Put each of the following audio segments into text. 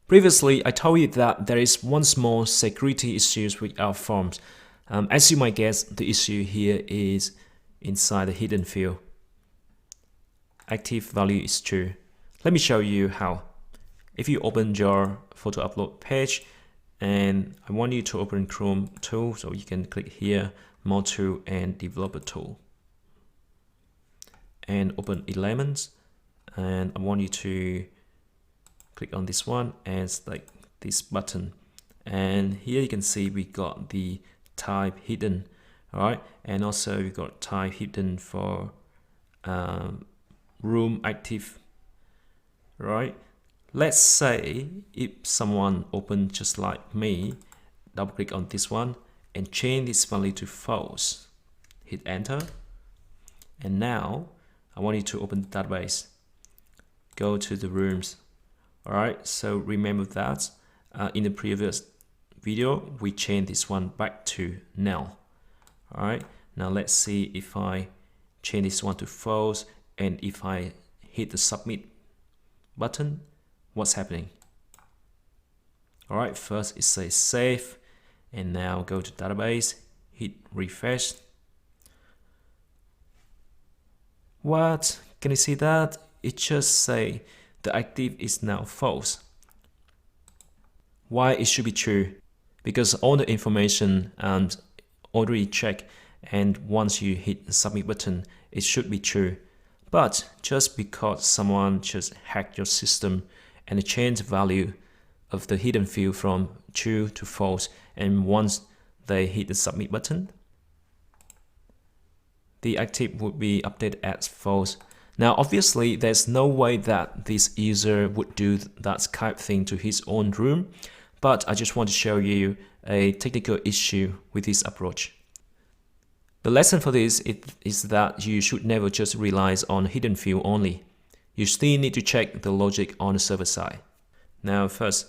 Previously, I told you that there is one small security issue with our forms. As you might guess, the issue here is inside the hidden field. Active value is true. Let me show you how. If you open your photo upload page, and I want you to open Chrome tool, so you can click here, More tool and Developer tool, and open Elements, and I want you to click on this one and select this button, and here you can see we got the type hidden. All right, and also we got type hidden for room active. Right, let's say if someone opened just like me, double click on this one and change this value to false, hit enter, and now I want you to open the database, go to the rooms. Alright, so remember that in the previous video we changed this one back to null. Alright, now let's see if I change this one to false, and if I hit the submit button, what's happening? Alright, first it says save, and now go to database, hit refresh. What? Can you see that? It just say the active is now false. Why it should be true? Because all the information already checked, and once you hit the submit button, it should be true. But just because someone just hacked your system and changed the value of the hidden field from true to false, and once they hit the submit button, the active would be updated as false. Now, obviously, there's no way that this user would do that Skype thing to his own room, but I just want to show you a technical issue with this approach. The lesson for this is that you should never just rely on hidden field only. You still need to check the logic on the server side. Now, first,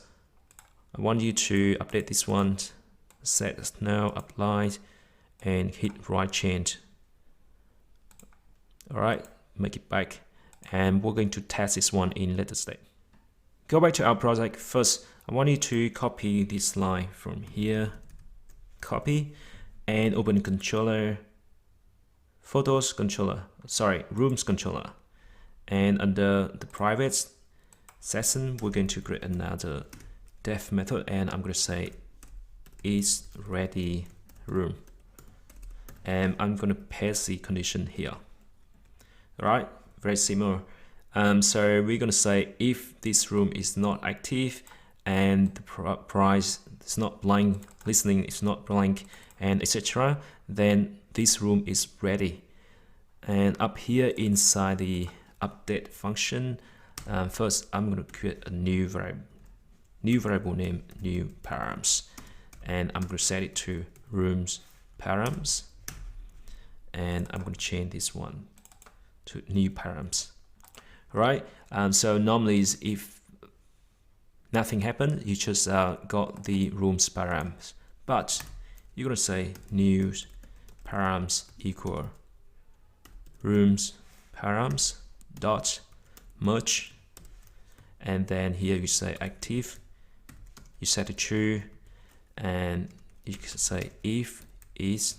I want you to update this one, set as now applied, and hit right change. All right. Make it back, and we're going to test this one in later state. Go back to our project. First, I want you to copy this line from here, copy, and open controller, rooms controller, and under the private section, we're going to create another def method, and I'm going to say is ready room, and I'm going to paste the condition here. Right, very similar. So we're going to say if this room is not active and the price is not blank, listening is not blank, and etc., then this room is ready. And up here inside the update function, first I'm going to create a new variable name, new params, and I'm going to set it to rooms params, and I'm going to change this one to new params. Right, so normally if nothing happened, you just got the rooms params, but you're gonna say new params equal rooms params dot merge, and then here you say active, you set it true, and you can say if is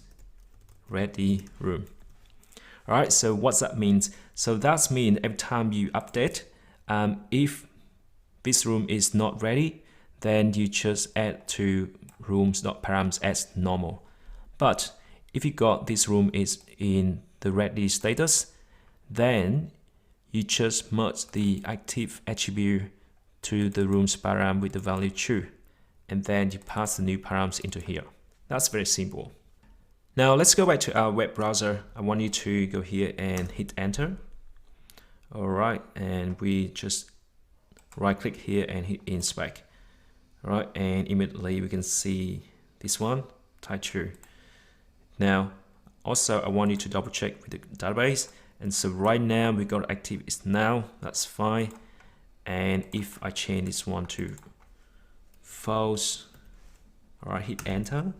ready room. Alright, so what's that means? So that means every time you update, if this room is not ready, then you just add to rooms.params as normal. But if you got this room is in the ready status, then you just merge the active attribute to the rooms param with the value true, and then you pass the new params into here. That's very simple. Now let's go back to our web browser. I want you to go here and hit enter. All right, and we just right click here and hit inspect. All right, and immediately we can see this one, type true. Now, also I want you to double check with the database. And so right now we got active is now, that's fine. And if I change this one to false, all right, hit enter.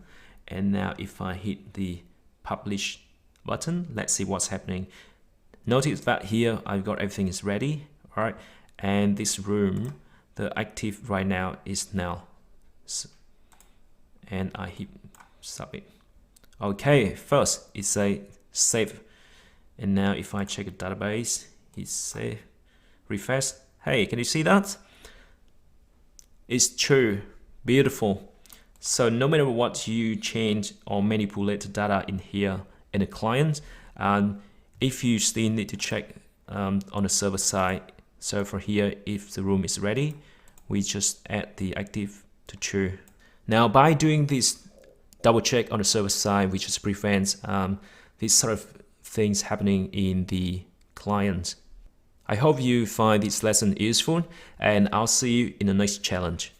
And now if I hit the publish button, let's see what's happening. Notice that here I've got everything is ready, all right? And this room, the active right now is null. And I hit submit. Okay, first it say save. And now if I check the database, it's save, refresh. Hey, can you see that? It's true, beautiful. So no matter what you change or manipulate the data in here in the client, and if you still need to check on the server side, so for here, if the room is ready, we just add the active to true. Now by doing this double check on the server side, we just prevents these sort of things happening in the client. I hope you find this lesson useful, and I'll see you in the next challenge.